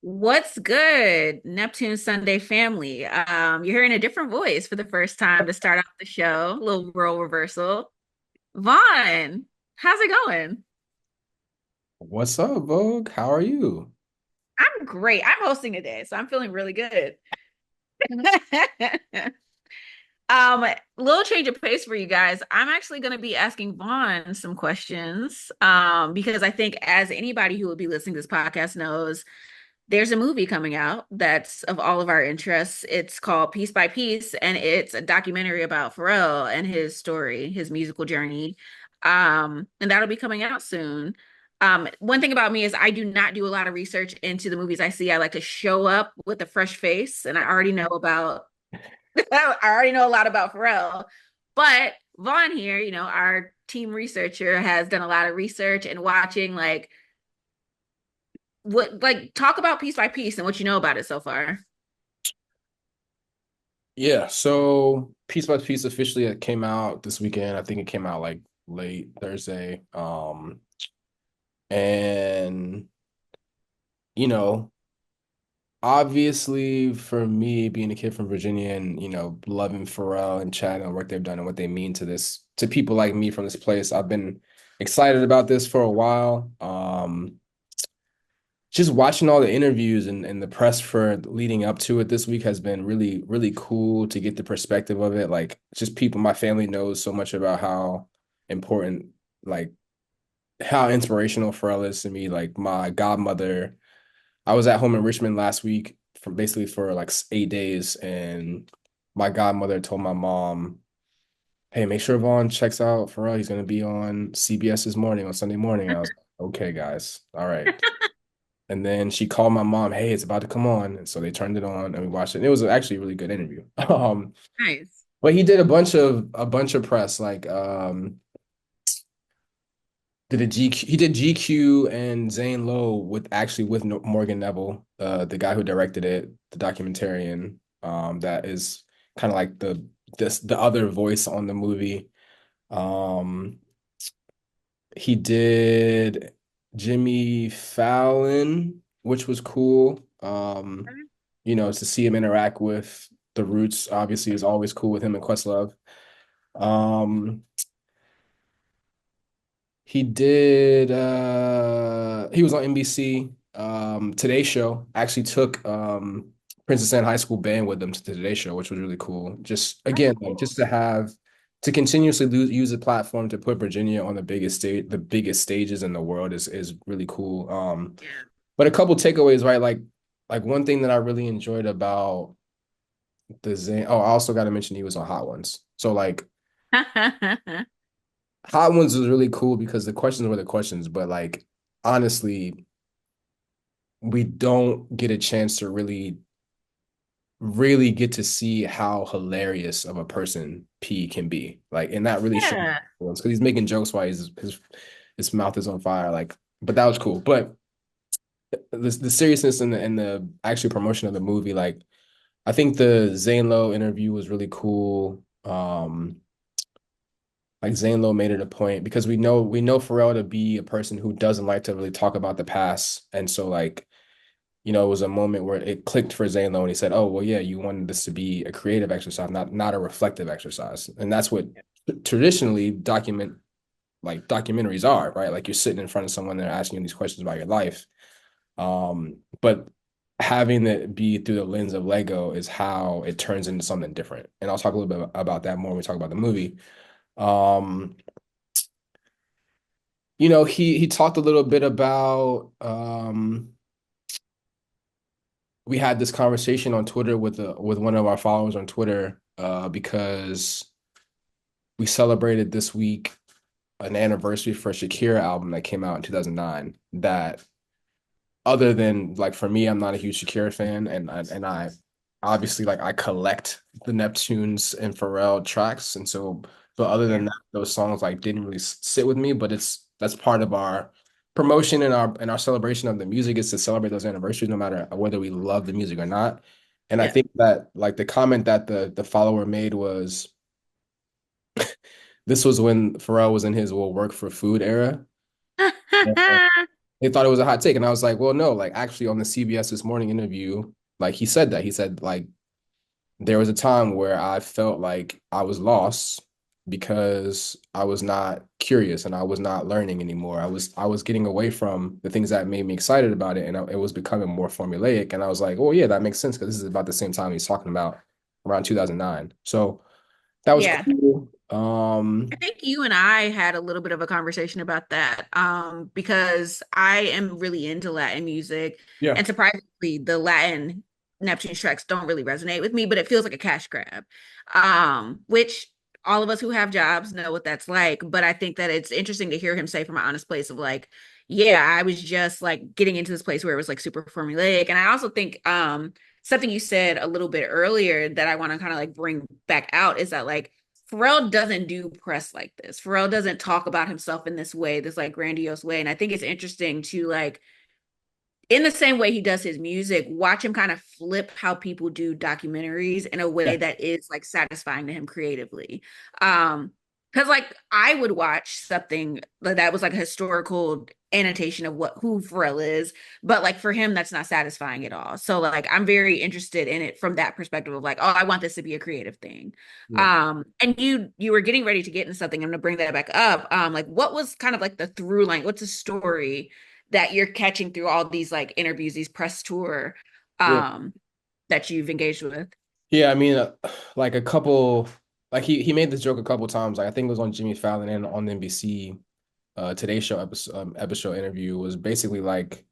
What's good, Neptune Sunday family? You're hearing a different voice for the first time to start off the show. A little role reversal. Vaughn, how's it going? What's up, Vogue? How are you? I'm great. I'm hosting today, so I'm feeling really good. Little change of pace for you guys. I'm actually going to be asking Vaughn some questions, because I think as anybody who would be listening to this podcast knows, there's a movie coming out that's of all of our interests. It's called Piece by Piece, and it's a documentary about Pharrell and his story, his musical journey. And that'll be coming out soon. One thing about me is I do not do a lot of research into the movies I see. I like to show up with a fresh face, and I already know about I already know a lot about Pharrell. But Vaughn here, our team researcher has done a lot of research and watching talk about Piece by Piece and what you know about it so far. Yeah, so Piece by Piece officially came out this weekend. I think it came out like late Thursday. And you know, obviously for me being a kid from Virginia and loving Pharrell and Chad and the work they've done and what they mean to to people like me from this place, I've been excited about this for a while. Just watching all the interviews and the press for leading up to it this week has been really, really cool to get the perspective of it. Like, just people, my family knows so much about how important, like, how inspirational Pharrell is to me. Like, my godmother, I was at home in Richmond last week for like 8 days, and my godmother told my mom, "Hey, make sure Vaughn checks out Pharrell. He's going to be on CBS this morning on Sunday morning." I was like, "Okay, guys. All right." And then she called my mom, "Hey, it's about to come on." And so they turned it on and we watched it. And it was actually a really good interview. Nice. But he did a bunch of press, like did a GQ, he did GQ and Zane Lowe with Morgan Neville, the guy who directed it, the documentarian, that is kind of like the other voice on the movie. Um, he did Jimmy Fallon, which was cool. To see him interact with the Roots obviously is always cool with him and Questlove. Um, he was on NBC. Today Show actually took Princess Anne High School band with them to the Today Show, which was really cool. Just That's again, like just cool. to continuously use the platform to put Virginia on the biggest stages in the world is really cool. Yeah. But a couple takeaways, right? Like one thing that I really enjoyed about the Zane. Oh, I also got to mention he was on Hot Ones. So like Hot Ones was really cool because the questions were the questions, but like honestly, we don't get a chance to really get to see how hilarious of a person P can be. Like, and that really shows Yeah. because he's making jokes while his mouth is on fire. Like, but that was cool. But the seriousness and the actual promotion of the movie, like I think the Zane Lowe interview was really cool. Like Zane Lowe made it a point because we know Pharrell to be a person who doesn't like to really talk about the past. And so like, it was a moment where it clicked for Zane Lowe and he said, "Oh, well, yeah, you wanted this to be a creative exercise, not a reflective exercise." And that's what traditionally documentaries are, right? Like you're sitting in front of someone, they're asking you these questions about your life. But having it be through the lens of Lego is how it turns into something different. And I'll talk a little bit about that more when we talk about the movie. Um, he talked a little bit about we had this conversation on Twitter with one of our followers on Twitter because we celebrated this week an anniversary for a Shakira album that came out in 2009 that other than like for me, I'm not a huge Shakira fan, and I obviously like I collect the Neptunes and Pharrell tracks, and so but other Yeah. than that, those songs like didn't really sit with me. But that's part of our promotion and our celebration of the music is to celebrate those anniversaries, no matter whether we love the music or not. And I Yeah. think that like the comment that the follower made was this was when Pharrell was in his will work for food era. they thought it was a hot take. And I was like, well, no, like actually on the CBS This Morning interview, like he said that. He said like there was a time where I felt like I was lost because I was not curious and I was not learning anymore. I was getting away from the things that made me excited about it, and it was becoming more formulaic. And I was like, oh yeah, that makes sense because this is about the same time he's talking about around 2009. So that was Yeah. cool. I think you and I had a little bit of a conversation about that, because I am really into Latin music, Yeah, and surprisingly, the Latin Neptunes tracks don't really resonate with me, but it feels like a cash grab, which all of us who have jobs know what that's like. But I think that it's interesting to hear him say from an honest place of like, yeah, I was just like getting into this place where it was like super formulaic. And I also think something you said a little bit earlier that I want to kind of like bring back out is that like Pharrell doesn't do press like this. Pharrell doesn't talk about himself in this way, this like grandiose way. And I think it's interesting to like, in the same way he does his music, watch him kind of flip how people do documentaries in a way yeah, that is like satisfying to him creatively. Because like I would watch something that was like a historical annotation of what who Pharrell is, but like for him, that's not satisfying at all. So like I'm very interested in it from that perspective of like, oh, I want this to be a creative thing. yeah. And you were getting ready to get into something. I'm gonna bring that back up. Like what was kind of like the through line? What's the story that you're catching through all these like interviews, these press tour Yeah. um that you've engaged with? Yeah, I mean, like a couple, like he made this joke a couple times. Like I think it was on Jimmy Fallon and on the NBC Today Show episode interview was basically like,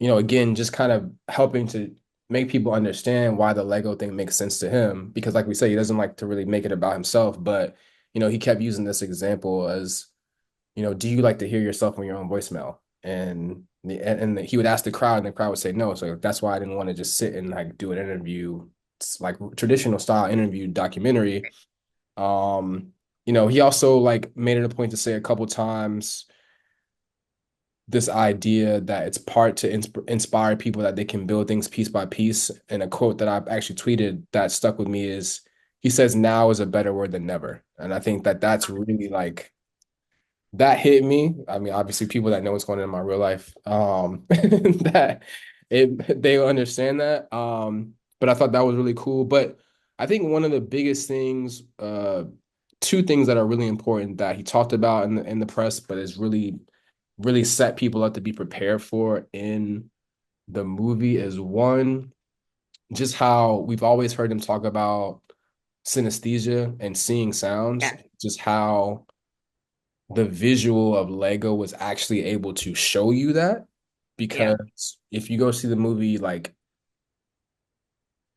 again, just kind of helping to make people understand why the Lego thing makes sense to him. Because like we say, he doesn't like to really make it about himself, but he kept using this example as, do you like to hear yourself on your own voicemail? And he would ask the crowd, and the crowd would say no. So that's why I didn't want to just sit and like do an interview, it's like traditional style interview documentary. Um, he also like made it a point to say a couple times this idea that it's part to inspire people that they can build things piece by piece. And a quote that I've actually tweeted that stuck with me is he says, now is a better word than never. And I think that that's really like that hit me. I mean, obviously, people that know what's going on in my real life, that they understand that. But I thought that was really cool. But I think one of the biggest things, two things that are really important that he talked about in the press, but is really set people up to be prepared for in the movie is one, just how we've always heard him talk about synesthesia and seeing sounds, Yeah, just how the visual of Lego was actually able to show you that. yeah, Because if you go see the movie, like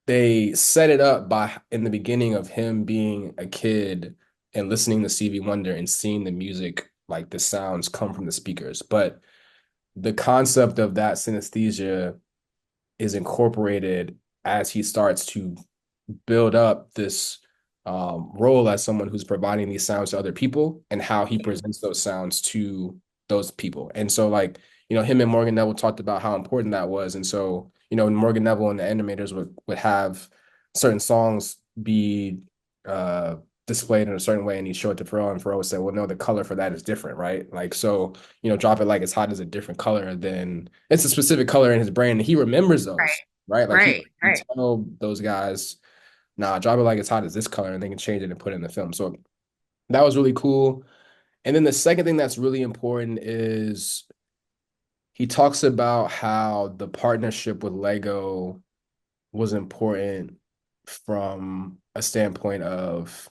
they set it up by in the beginning of him being a kid and listening to Stevie Wonder and seeing the music, like the sounds come from the speakers. But the concept of that synesthesia is incorporated as he starts to build up this role as someone who's providing these sounds to other people and how he yeah. presents those sounds to those people. And so, like, him and Morgan Neville talked about how important that was. And so, Morgan Neville and the animators would have certain songs be uh, displayed in a certain way, and he'd show it to Pharrell, and Pharrell would say, well, no, the color for that is different, right? Like, so, Drop It Like It's Hot is a different color than it's a specific color in his brain, and he remembers Right, those, right? Like, he right, can right. tell those guys, nah, Drop It Like It's Hot is this color, and they can change it and put it in the film. So that was really cool. And then the second thing that's really important is he talks about how the partnership with Lego was important from a standpoint of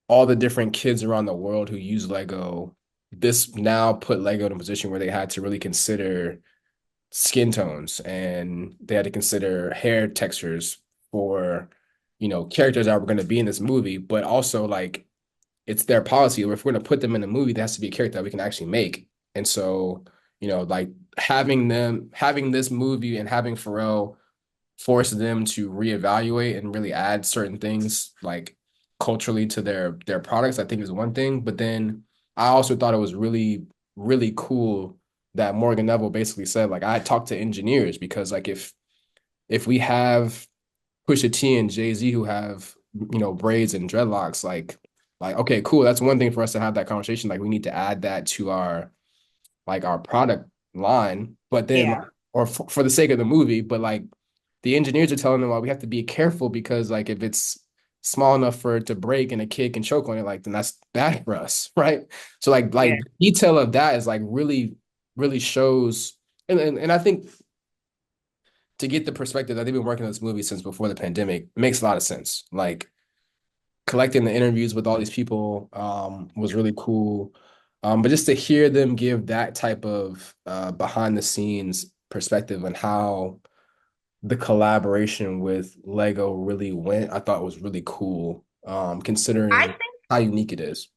all the different kids around the world who use Lego. This now put Lego in a position where they had to really consider skin tones and they had to consider hair textures for, characters that were going to be in this movie, but also like it's their policy. Or if we're going to put them in a movie, there has to be a character that we can actually make. And so, like having this movie and having Pharrell force them to reevaluate and really add certain things like culturally to their products, I think is one thing. But then I also thought it was really, really cool that Morgan Neville basically said, like, I talked to engineers because like if we have Pusha T and Jay-Z who have, braids and dreadlocks, like, okay, cool. That's one thing for us to have that conversation. Like we need to add that to our product line, but then Yeah. like, or for the sake of the movie, but like the engineers are telling them, well, we have to be careful because like if it's small enough for it to break and a kid can choke on it, like then that's bad for us, right? So Yeah. like the detail of that is like really shows, and I think to get the perspective that they've been working on this movie since before the pandemic makes a lot of sense. Like collecting the interviews with all these people was really cool. But just to hear them give that type of behind the scenes perspective on how the collaboration with Lego really went, I thought was really cool, I considering think, how unique it is.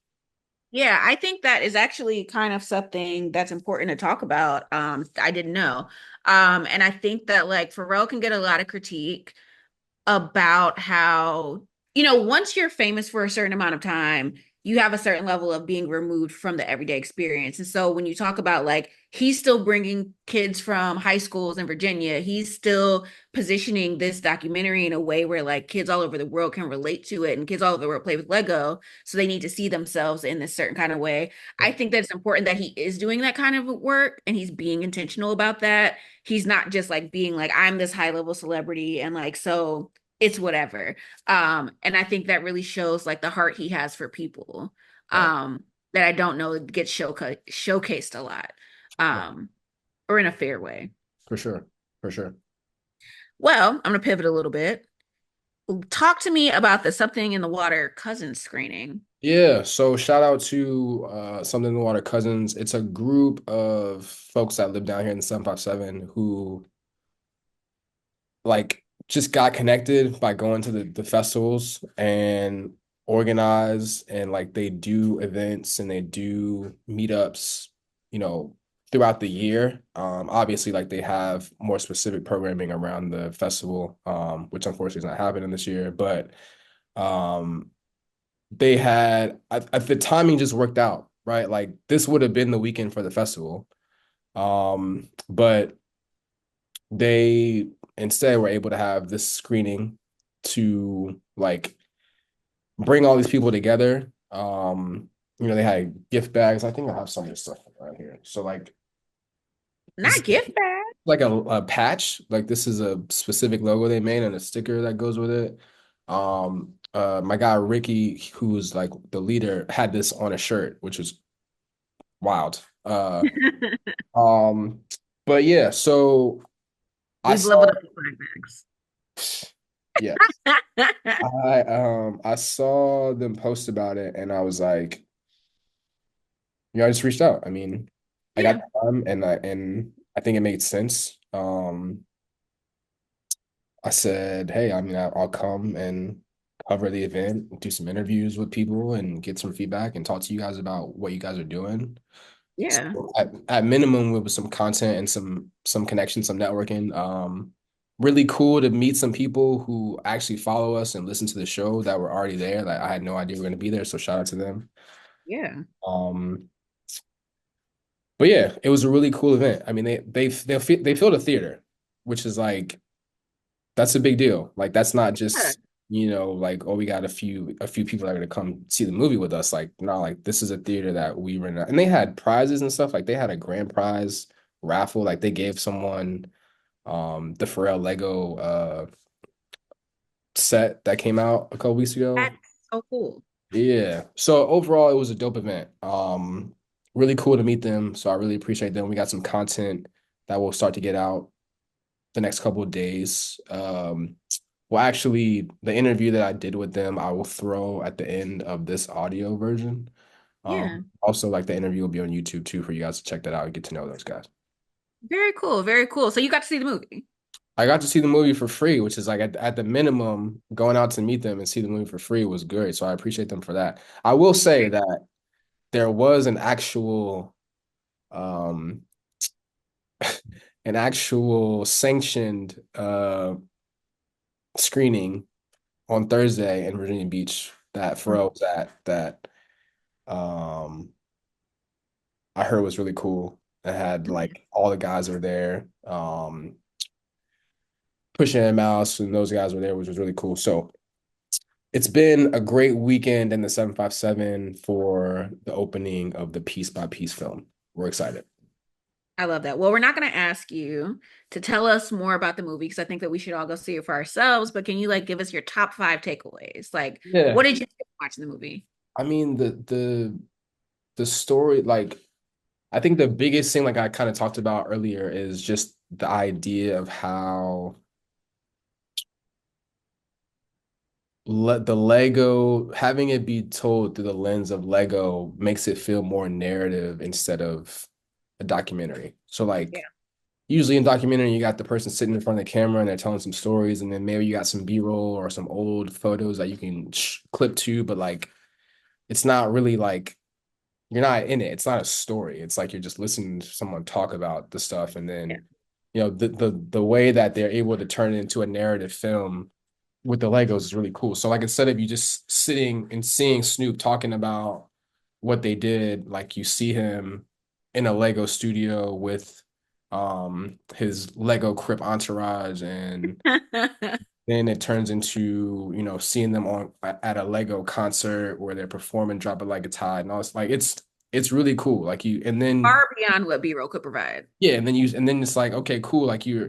yeah, I think that is actually kind of something that's important to talk about. I didn't know. And I think that like Pharrell can get a lot of critique about how, once you're famous for a certain amount of time, you have a certain level of being removed from the everyday experience. And so when you talk about like, he's still bringing kids from high schools in Virginia, he's still positioning this documentary in a way where like kids all over the world can relate to it and kids all over the world play with Lego. So they need to see themselves in this certain kind of way. I think that it's important that he is doing that kind of work and he's being intentional about that. He's not just like being like, I'm this high level celebrity and like, so it's whatever. And I think that really shows like the heart he has for people. Right. That I don't know gets showcased a lot. Um, or in a fair way. For sure. For sure. Well, I'm gonna pivot a little bit. Talk to me about the Something in the Water cousin screening. Yeah, so shout out to Something in the Water Cousins. It's a group of folks that live down here in the 757 who like just got connected by going to the festivals and organize and like they do events and they do meetups, you know, throughout the year. Obviously like they have more specific programming around the festival, which unfortunately is not happening this year, but um they had the timing just worked out, right? Like this would have been the weekend for the festival. But they instead were able to have this screening to like bring all these people together. They had gift bags. I think I have some of this stuff right here. So like this is Not gift bag. like a patch. Like this is a specific logo they made and a sticker that goes with it. My guy Ricky, who's like the leader, had this on a shirt, which was wild. Um, but yeah, so I We've saw leveled up the swag yeah. bags. I saw them post about it and I was like, I just reached out. I mean, I got Yeah, the time and I think it made sense. I said, hey, I mean, I'll come and cover the event, do some interviews with people and get some feedback and talk to you guys about what you guys are doing. yeah, So at minimum, with some content and some connections, some networking. Really cool to meet some people who actually follow us and listen to the show that were already there. Like I had no idea we were going to be there, so shout out to them. yeah. Um, but yeah, it was a really cool event. I mean, they filled a theater, which is like that's a big deal. Like that's not Yeah. just like oh we got a few people that are gonna come see the movie with us. Like no, like this is a theater that we rent out, and they had prizes and stuff. Like they had a grand prize raffle. Like they gave someone the Pharrell Lego set that came out a couple weeks ago. That's so cool. Yeah. So overall, it was a dope event. Really cool to meet them. So I really appreciate them. We got some content that will start to get out the next couple of days. Well, actually, the interview that I did with them, I will throw at the end of this audio version. Yeah. Also, like the interview will be on YouTube too for you guys to check that out and get to know those guys. Very cool. Very cool. So you got to see the movie. I got to see the movie for free, which is like at the minimum, going out to meet them and see the movie for free was great. So I appreciate them for that. I will say that there was um an actual sanctioned screening on Thursday in Virginia Beach that Pharrell was at that um I heard was really cool. It had like all the guys were there, pushing and mouse and those guys were there, which was really cool. So it's been a great weekend in the 757 for the opening of the Piece by Piece film. We're excited. I love that. Well, we're not going to ask you to tell us more about the movie because I think that we should all go see it for ourselves. But can you like give us your top five takeaways? Like, what Yeah. did you think watching the movie? I mean the story, like I think the biggest thing, like I kind of talked about earlier, is just the idea of how the Lego, having it be told through the lens of Lego makes it feel more narrative instead of a documentary. So Yeah. like usually in documentary, you got the person sitting in front of the camera and they're telling some stories, and then maybe you got some B-roll or some old photos that you can clip to, but like it's not really like you're not in it. It's not a story. It's like you're just listening to someone talk about the stuff, and Yeah. then the way that they're able to turn it into a narrative film with the Legos is really cool. So like instead of you just sitting and seeing Snoop talking about what they did, like you see him in a Lego studio with his Lego Crip entourage, and then it turns into, seeing them on at a Lego concert where they're performing Drop It Like It's Hot and all this. Like it's really cool. Like you, and then Far beyond what B-roll could provide. yeah, and then it's like, okay, cool. Like you're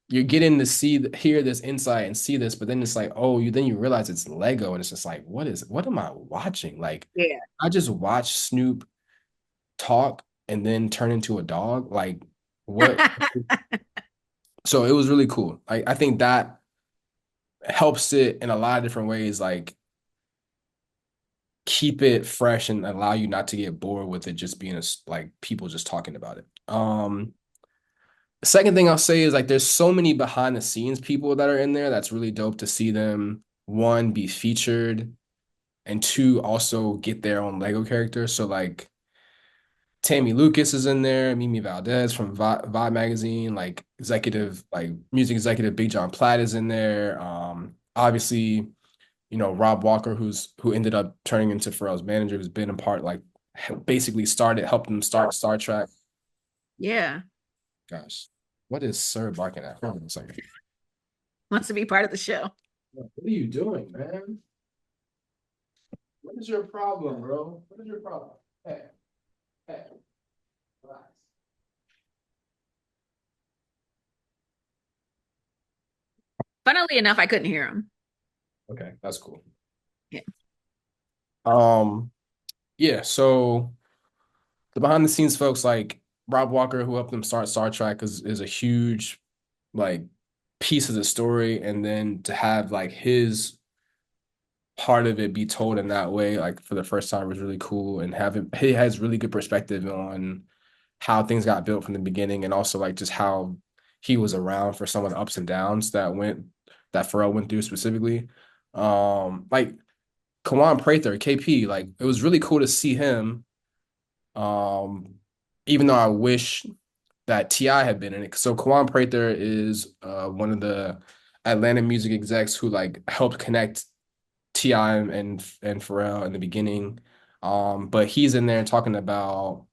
getting to hear this insight and see this, but then it's like, oh, you realize it's Lego, and it's just like, what am I watching? Like, Yeah. I just watch Snoop talk and then turn into a dog. Like, what? So it was really cool. I think that helps it in a lot of different ways, like keep it fresh and allow you not to get bored with it just being like people just talking about it. The second thing I'll say is like there's so many behind the scenes people that are in there that's really dope to see them, one, be featured, and two, also get their own Lego character. So like Tammy Lucas is in there, Mimi Valdez from Vibe magazine, like music executive Big John Platt is in there. Obviously, Rob Walker, who ended up turning into Pharrell's manager, who's been a part, like basically helped him start Star Trek. Yeah. Gosh, what is Sir barking at? Hold on a second. Wants to be part of the show. What are you doing, man? What is your problem, bro? What is your problem? Hey, hey, relax. Funnily enough, I couldn't hear him. Okay, that's cool. Yeah. Um, yeah, so the behind the scenes folks like Rob Walker, who helped them start Star Trek, is a huge like piece of the story. And then to have like his part of it be told in that way, like for the first time, was really cool. And having he has really good perspective on how things got built from the beginning, and also like just how he was around for some of the ups and downs that Pharrell went through specifically. Like Kawan Prather, KP, like it was really cool to see him. Um, Even though I wish that T.I. had been in it. So Kawan Prather is one of the Atlanta music execs who like helped connect T.I. and Pharrell in the beginning. But he's in there talking about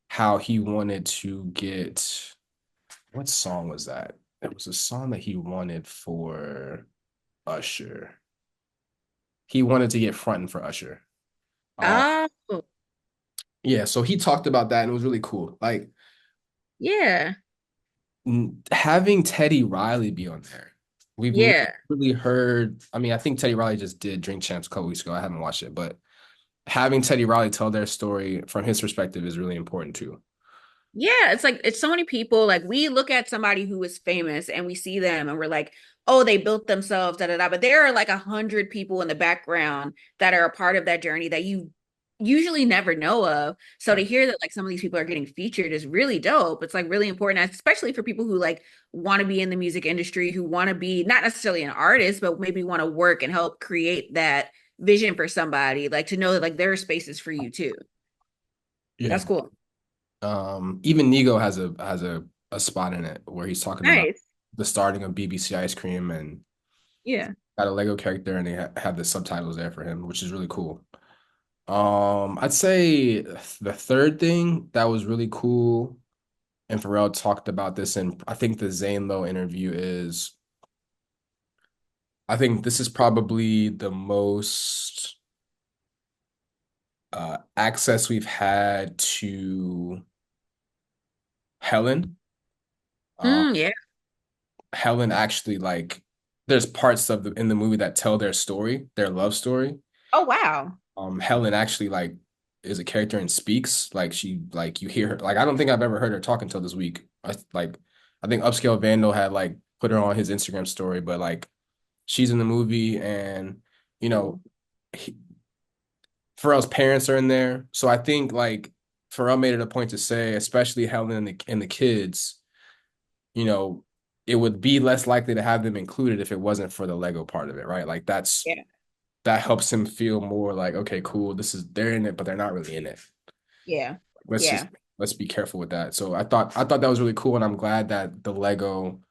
how he wanted to get, what song was that? It was a song that he wanted for Usher. He wanted to get fronting for Usher. Um, Oh, yeah, so he talked about that and it was really cool. Like yeah. having Teddy Riley be on there. We've never Yeah. really heard. I mean, I think Teddy Riley just did Drink Champs a couple weeks ago. I haven't watched it, but having Teddy Riley tell their story from his perspective is really important too. Yeah, it's like it's so many people. Like we look at somebody who is famous and we see them and we're like, oh, they built themselves, da da da. But there are like 100 people in the background that are a part of that journey that you usually never know of. So to Right. hear that like some of these people are getting featured is really dope. It's like really important, especially for people who like want to be in the music industry, who want to be not necessarily an artist, but maybe want to work and help create that vision for somebody. Like to know that like there are spaces for you too. Yeah. That's cool. Even Nigo has a spot in it where he's talking about Nice. the starting of BBC Ice Cream, and Yeah. got a Lego character, and they have the subtitles there for him, which is really cool. I'd say the third thing that was really cool, and Pharrell talked about this in I think the Zane Lowe interview, is I think this is probably the most access we've had to Helen. Uh, Yeah. Helen actually like there's parts of the in the movie that tell their story, their love story. Oh, wow. Helen actually like is a character and speaks like she like you hear her like I don't think I've ever heard her talk until this week. I think Upscale Vandal had like put her on his Instagram story, but like she's in the movie and you know he, Pharrell's parents are in there, so I think like Pharrell made it a point to say, especially Helen and the kids, you know, it would be less likely to have them included if it wasn't for the Lego part of it, right? Like Yeah. that helps him feel more like, okay, cool, this is they're in it, but they're not really in it. Yeah. Let's just Yeah. let's be careful with that. So I thought that was really cool, and I'm glad that the Lego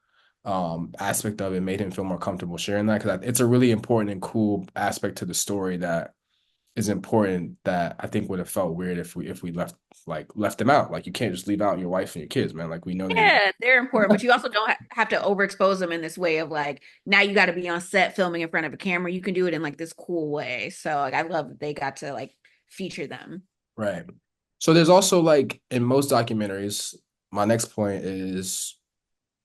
aspect of it made him feel more comfortable sharing that because it's a really important and cool aspect to the story that is important that I think would have felt weird if we left them out. Like you can't just leave out your wife and your kids, man. Like we know they need. Yeah, they're important, but you also don't have to overexpose them in this way of like now you got to be on set filming in front of a camera. You can do it in like this cool way. So like I love that they got to like feature them. Right. So there's also like in most documentaries, my next point is,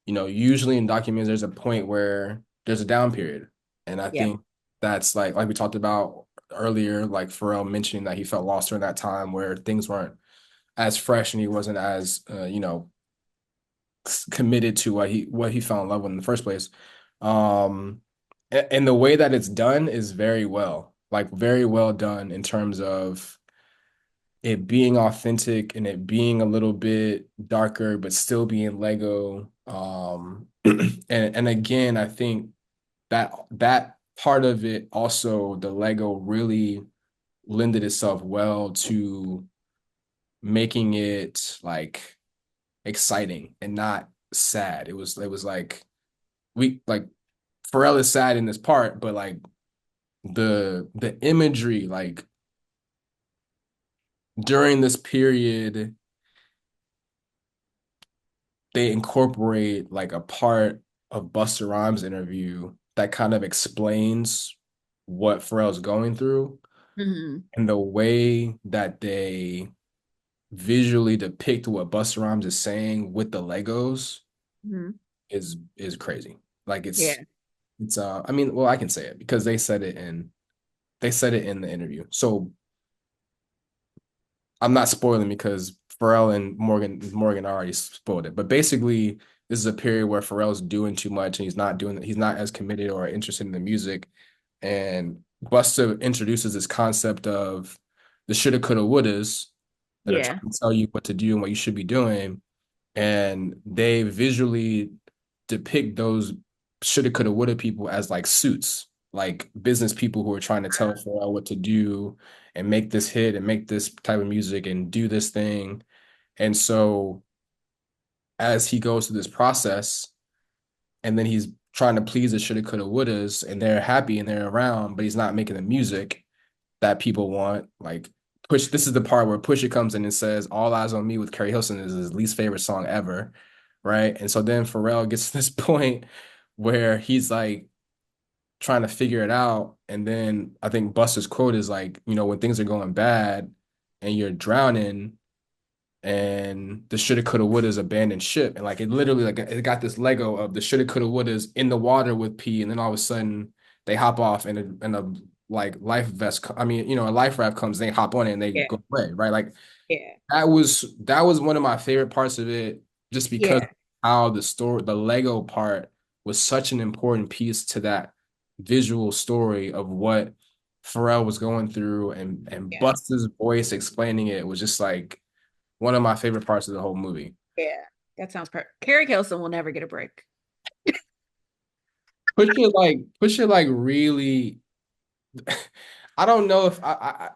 usually in documentaries, there's a point where there's a down period. And I Yep. think that's like we talked about earlier, like Pharrell mentioning that he felt lost during that time where things weren't as fresh and he wasn't as, committed to what he fell in love with in the first place. Um, and the way that it's done is very well done in terms of it being authentic and it being a little bit darker, but still being Lego. And again, I think that part of it also the Lego really lended itself well to making it like exciting and not sad. It was like we like Pharrell is sad in this part, but like the imagery like during this period they incorporate like a part of Busta Rhymes interview that kind of explains what Pharrell's going through Hmm. and the way that they visually depict what Busta Rhymes is saying with the Legos Hmm. is crazy. Like Yeah. it's I mean, well, I can say it because they said it in the interview. So I'm not spoiling because Pharrell and Morgan already spoiled it. But basically, this is a period where Pharrell's doing too much and he's not as committed or interested in the music. And Busta introduces this concept of the shoulda, coulda, wouldas that are Yeah. trying to tell you what to do and what you should be doing. And they visually depict those shoulda, coulda, woulda people as like suits, like business people who are trying to tell Pharrell what to do and make this hit and make this type of music and do this thing. And so as he goes through this process, and then he's trying to please the shoulda, coulda, wouldas, and they're happy and they're around, but he's not making the music that people want. Like Push, this is the part where Pusha comes in and says, "All Eyes on Me" with Carrie Hilson is his least favorite song ever, right? And so then Pharrell gets to this point where he's like trying to figure it out, and then I think Buster's quote is like, when things are going bad and you're drowning, and the shoulda, coulda, wouldas abandoned ship, and like it literally like it got this Lego of the shoulda, coulda, wouldas in the water with P, and then all of a sudden they hop off and a like life vest. I mean, a life raft comes, they hop on it and they Yeah. go away, right? Like Yeah. that was one of my favorite parts of it, just because Yeah. how the Lego part was such an important piece to that visual story of what Pharrell was going through, and Yeah. Busta's voice explaining it was just like one of my favorite parts of the whole movie. Yeah. That sounds perfect. Carrie Kelson will never get a break. Push it like really. I don't know if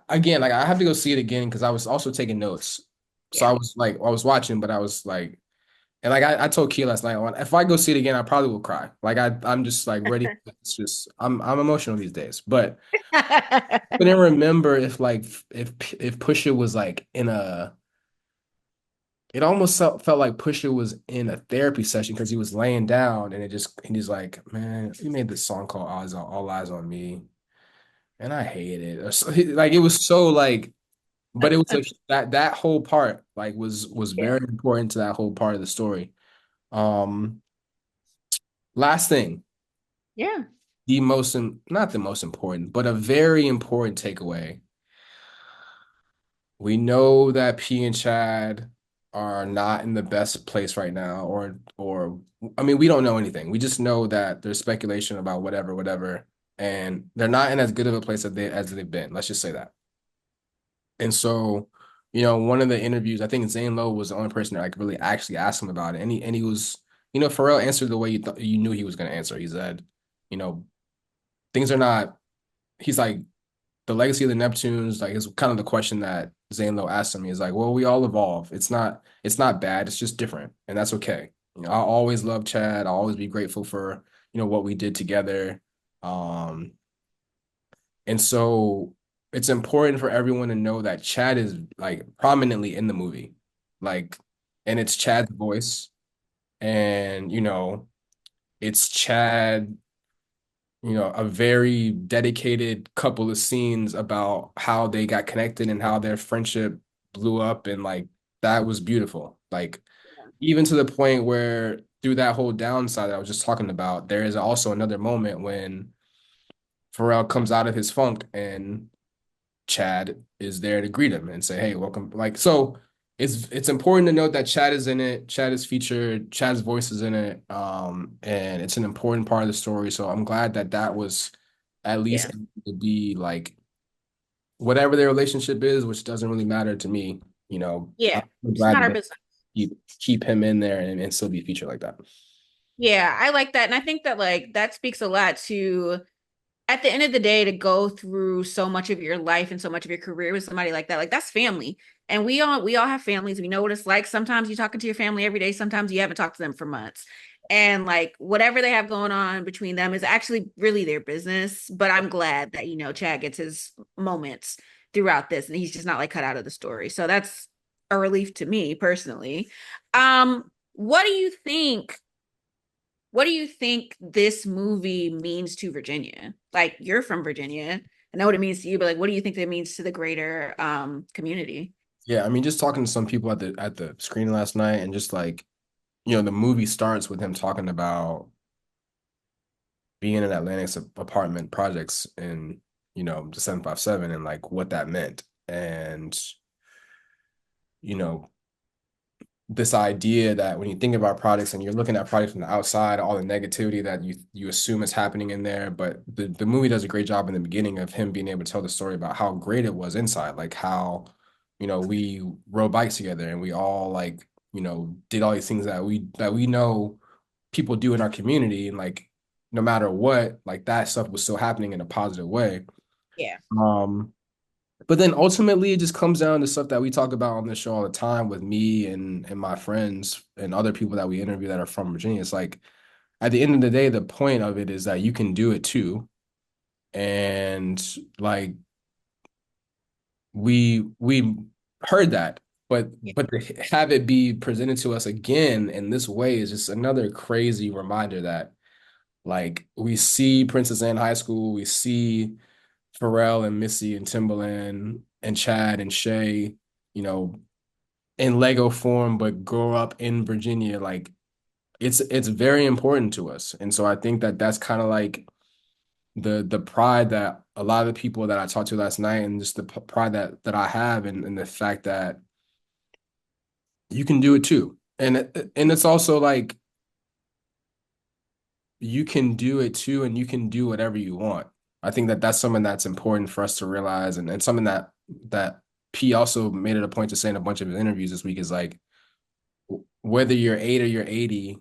again like I have to go see it again because I was also taking notes. So Yeah. I was watching, but I was like, and like I told Key last night, if I go see it again, I probably will cry. Like I'm just like ready. It's just I'm emotional these days. But I couldn't remember if Pusha was like in a. It almost felt like Pusha was in a therapy session because he was laying down and he's like, man, he made this song called All Eyes on Me, and I hate it. Like it was so like But it was that whole part like was Yeah. very important to that whole part of the story. Um, Last thing, Yeah. not the most important, but a very important takeaway. We know that P and Chad are not in the best place right now, or I mean, we don't know anything. We just know that there's speculation about whatever, whatever, and they're not in as good of a place as they've been. Let's just say that. And so, one of the interviews, I think Zane Lowe was the only person that like really actually asked him about it, and he was, Pharrell answered the way you knew he was going to answer. He said, you know, things are not. He's like, the legacy of the Neptunes, like, is kind of the question that Zane Lowe asked him. He's like, well, we all evolve. It's not bad. It's just different, and that's okay. I'll always love Chad. I'll always be grateful for what we did together. Um, and so it's important for everyone to know that Chad is like prominently in the movie, like, and it's Chad's voice, and it's Chad, a very dedicated couple of scenes about how they got connected and how their friendship blew up, and like that was beautiful. Like even to the point where through that whole downside that I was just talking about, there is also another moment when Pharrell comes out of his funk and Chad is there to greet him and say, "Hey, welcome." Like so, it's important to note that Chad is in it. Chad is featured. Chad's voice is in it, and it's an important part of the story. So I'm glad that that was at least Yeah. able to be like whatever their relationship is, which doesn't really matter to me. Yeah. I'm It's glad not that our they business. keep him in there and still be featured like that. Yeah, I like that. And I think that like that speaks a lot to at the end of the day to go through so much of your life and so much of your career with somebody like that's family. And we all have families. We know what it's like. Sometimes you're talking to your family every day, sometimes you haven't talked to them for months. And like whatever they have going on between them is actually really their business. But I'm glad that Chad gets his moments throughout this and he's just not like cut out of the story. So that's a relief to me personally. What do you think what do you think this movie means to Virginia? Like you're from Virginia. I know what it means to you, but like what do you think that means to the greater community? Yeah, I mean, just talking to some people at the screening last night, and just like the movie starts with him talking about being in Atlantic's apartment projects in, the 757, and like what that meant. And, you know, this idea that when you think about products and you're looking at products from the outside, all the negativity that you assume is happening in there, but the movie does a great job in the beginning of him being able to tell the story about how great it was inside, like how, we rode bikes together and we all like, did all these things that we know people do in our community, and like no matter what, like that stuff was still happening in a positive way. Yeah. Um, but then ultimately it just comes down to stuff that we talk about on this show all the time with me and my friends and other people that we interview that are from Virginia. It's like at the end of the day, the point of it is that you can do it too. And like we heard that, but Yeah. to have it be presented to us again in this way is just another crazy reminder that like we see Princess Anne High School, we see Pharrell and Missy and Timbaland and Chad and Shay, you know, in Lego form, but grow up in Virginia. Like it's very important to us, and so I think that that's kind of like the pride that a lot of the people that I talked to last night, and just the pride that I have, and the fact that you can do it too, and it's also like you can do it too, and you can do whatever you want. I think that that's something that's important for us to realize, and something that P also made it a point to say in a bunch of his interviews this week is like whether you're 8 or you're 80,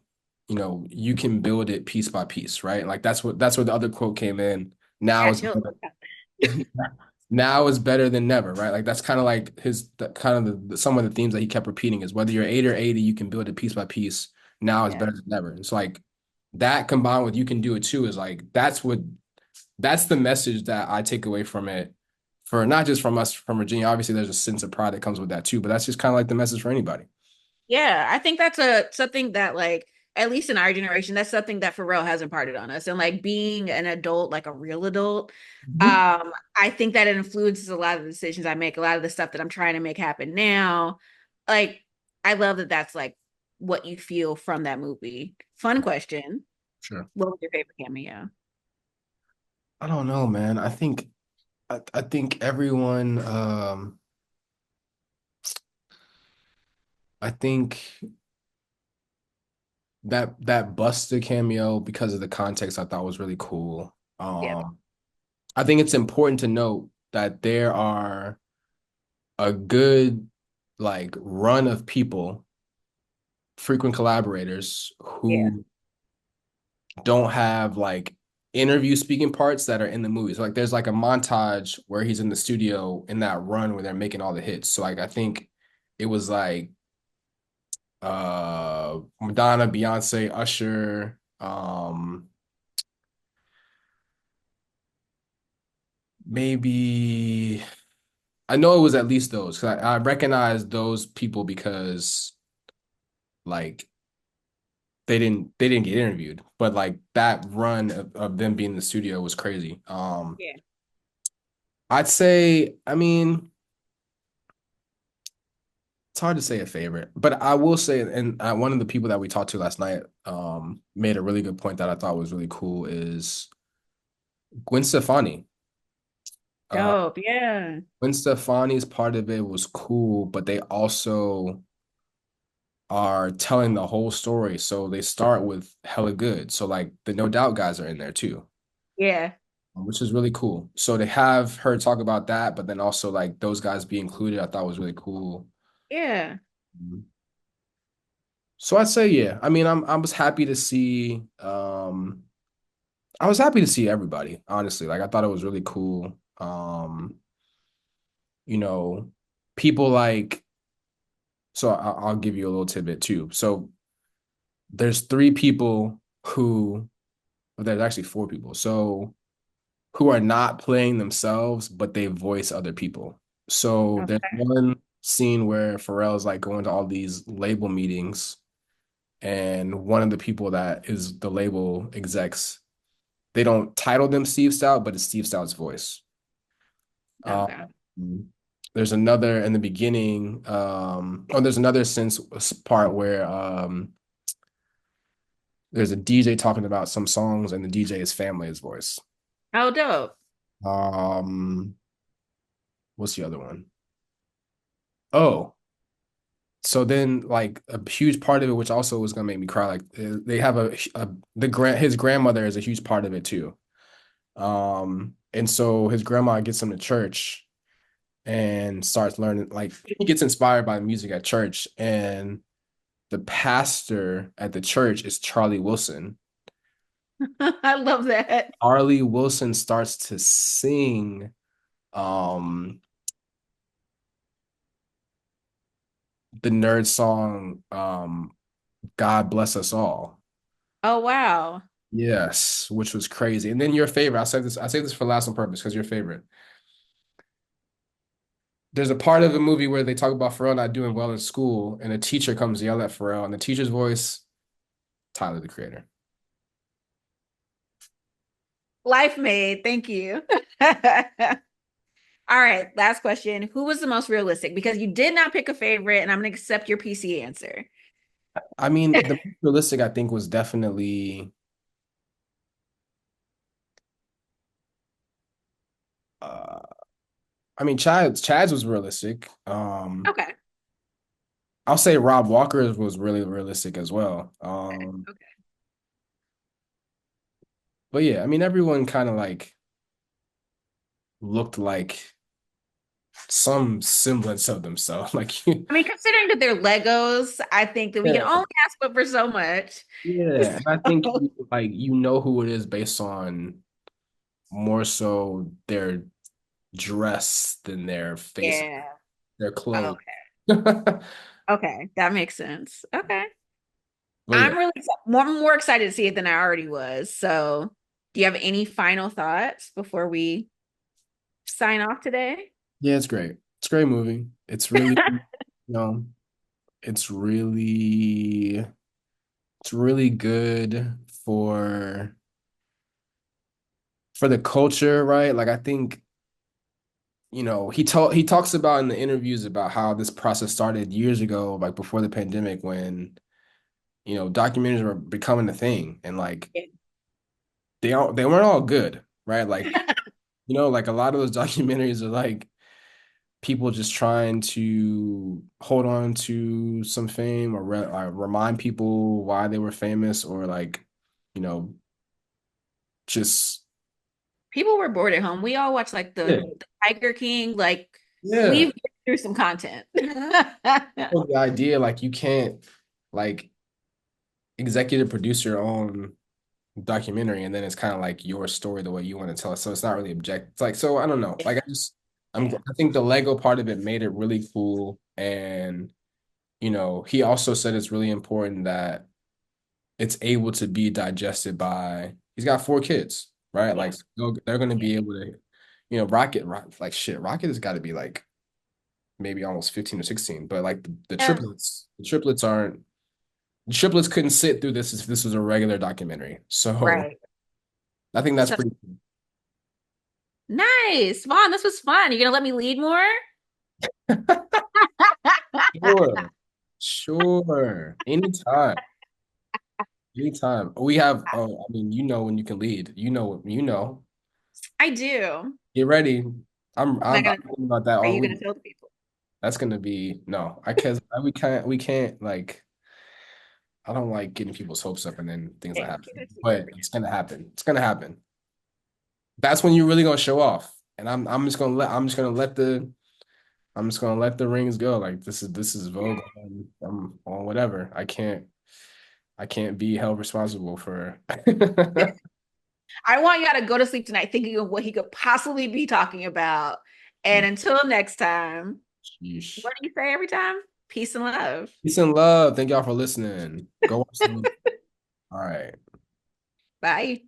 you can build it piece by piece, right? Like that's where the other quote came in. Now Yeah, is chill. now is better than never, right? Like that's kind of like kind of some of the themes that he kept repeating is whether you're 8 or 80, you can build it piece by piece. Now is Yeah. better than never. It's like that combined with you can do it too is like that's the message that I take away from it, for not just from us from Virginia. Obviously, there's a sense of pride that comes with that too, but that's just kind of like the message for anybody. Yeah, I think that's a something that like at least in our generation, that's something that Pharrell has imparted on us. And like being an adult, like a real adult, Mhm. I think that it influences a lot of the decisions I make, a lot of the stuff that I'm trying to make happen now. Like, I love that that's like what you feel from that movie. Fun question. Sure. What was your favorite cameo? I don't know, man. I think everyone I think that Buster cameo because of the context I thought was really cool. Yeah, I think it's important to note that there are a good like run of people, frequent collaborators yeah, who don't have like interview speaking parts that are in the movie. So like there's like a montage where he's in the studio in that run where they're making all the hits. So like I think it was like Madonna, Beyonce, Usher, maybe I know it was at least those because I recognize those people because like they didn't get interviewed, but like that run of them being in the studio was crazy. yeah. I'd say, I mean, it's hard to say a favorite, but I will say, and one of the people that we talked to last night made a really good point that I thought was really cool is Gwen Stefani. Uh, Dope. Yeah. Gwen Stefani's part of it was cool, but they also are telling the whole story. So they start with Hella Good. So like the No Doubt guys are in there too, Yeah. which is really cool. So to have her talk about that, but then also like those guys be included, I thought was really cool. Yeah. So I'd say yeah. I mean, I was happy to see I was happy to see everybody, honestly. Like I thought it was really cool. You know, people like so I'll give you a little tidbit too. So there's three people who well, there's actually four people. So who are not playing themselves, but they voice other people. So there's Okay. one scene where Pharrell's like going to all these label meetings, and one of the people that is the label execs, they don't title them Steve Stout, but it's Steve Stout's voice. Um, Okay. there's another in the beginning, there's another sense part where there's a DJ talking about some songs, and the DJ is Family's voice. Oh, dope. Um, what's the other one? Oh, so then like a huge part of it, which also was gonna make me cry, like they have his grandmother is a huge part of it too. And so his grandma gets him to church and starts learning, like he gets inspired by music at church, and the pastor at the church is Charlie Wilson. I love that. Charlie Wilson starts to sing um the nerd song God Bless Us All. Oh, wow. Yes, which was crazy. And then your favorite, I say this for last on purpose because your favorite. There's a part of the movie where they talk about Pharrell not doing well in school, and a teacher comes to yell at Pharrell, and the teacher's voice, Tyler, the Creator. Life made. Thank you. All right, last question. Who was the most realistic? Because you did not pick a favorite, and I'm gonna accept your PC answer. I mean, the most realistic I think was definitely uh I mean Chad's was realistic. Okay. I'll say Rob Walker's was really realistic as well. Okay. But yeah, I mean everyone kind of like looked like some semblance of themselves. Like I mean, considering that they're Legos, I think that we can yeah, only ask but for so much. yeah. And I think So, like you know who it is based on more so their dress than their face, yeah. their clothes. Okay. But Okay. That makes sense. Okay. yeah, I'm really more excited to see it than I already was. So, do you have any final thoughts before we sign off today? yeah, it's great. It's a great movie. It's really, you know, it's really It's really good for the culture, right? Like I think, he talks about in the interviews about how this process started years ago, like before the pandemic when, documentaries were becoming a thing and like they weren't all good, right? Like, like a lot of those documentaries are like people just trying to hold on to some fame or remind people why they were famous or like, you know, just People were bored at home. We all watched like yeah, the Tiger King. Like yeah. we've been through some content. Well, the idea like you can't like executive producer on documentary and then it's kind of like your story the way you want to tell it. So it's not really objective. It's like so I don't know. Like Yeah. I think the Lego part of it made it really cool. And he also said it's really important that it's able to be digested by he's got 4 kids, right? Yeah. Like they're gonna be able to, like shit, Rocket has got to be like maybe almost 15 or 16. But like Yeah. the triplets couldn't sit through this if this was a regular documentary. So Right. I think that's So pretty nice. Vaughn, this was fun. You gonna let me lead more? sure. Sure. Anytime. Anytime. We have, oh, I mean, when you can lead. You know. I do. Get ready. Am I I'm gonna, thinking about that are all you week. gonna tell the people? That's gonna be no. We can't like I don't like getting people's hopes up and then things that Okay, happen. keep it a secret But for it's gonna happen. It's gonna happen. That's when you're really gonna show off. And I'm just gonna let the rings go. Like this is Vogue on whatever. I can't be held responsible for now. I want y'all to go to sleep tonight thinking of what he could possibly be talking about. And until next time, Sheesh. what do you say every time? Peace and love. Peace and love. Thank y'all for listening. Go watch the movie. All right. Bye.